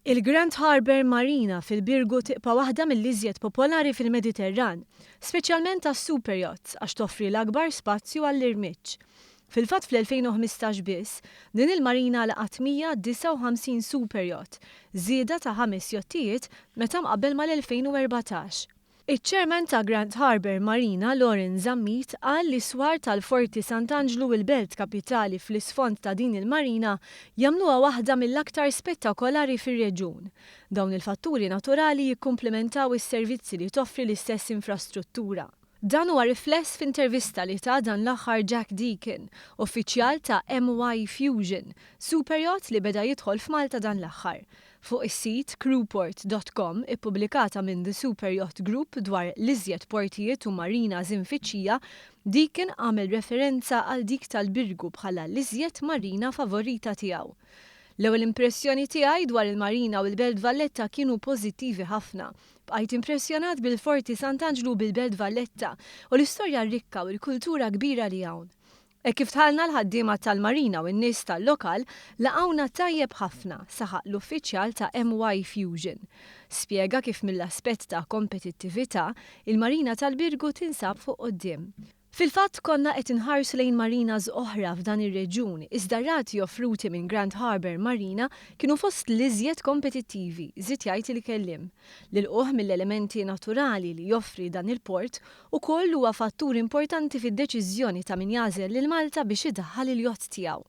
Il-Grand Harbour Marina fil-Birgu tibqa' waħda mill-iżjed popolari fil-Mediterran, speċjalment għas-super yachts għax toffri l-akbar spazju għall-irmiġġ. Fil-fatt fl-2015 biss, din il-marina laqat 159 super yacht, żieda ta' 5 jottijiet meta mqabbel mal-2014. Iċ-ċerman ta' Grand Harbour Marina Lauren Zammit qal li swar tal-Forti Sant'Angelo il-belt kapitali fl-isfond ta' din il-marina jagħmluha waħda mill-aktar spettakolari fir-reġjun. Dawn il-fatturi naturali jikkumplementaw is-servizzi li toffri l-istess infrastruttura. Dan huwa rifless f'intervista li ta' dan l-aħħar Jack Deacon, uffiċjal ta' MY Fusion, super yacht li beda jidħol f'Malta dan l-aħħar. Fuq is-sit crewport.com ippubblikata minn The Super Yacht Group dwar l-iżjed portijiet u marinas infittxija, Deacon għamel referenza għal dik tal-Birgu bħala l-iżjed marina favorita tiegħu. L-ewwel impressjoni tiegħi dwar il-marina u l-Belt Valletta kienu pożittivi ħafna. Bqajt impressjonat bil-Forti Sant'Angelo bil-Belt Valletta u l-istorja rikka u l-kultura kbira li hawn. Kif tħallna l-ħaddiema tal-marina u n-nies tal-lokal laqgħuna tajjeb ħafna, saħaq l-uffiċjal ta' MY Fusion. Spjega kif mill-aspett ta' kompetittività il-marina tal-Birgu tinsab fuq quddiem. Fil-fatt konna qed inħarsu lejn marinas oħra f'dan ir-reġjun, iżda rati offruti minn Grand Harbour Marina kienu fost l-iżjed kompetittivi, żied jgħid il-kelliem. L-ilquh mill-elementi naturali li joffri dan il-port ukoll huwa fattur importanti fid-deċiżjoni ta' min jagħżel lil Malta biex idaħħal il-yacht tiegħu.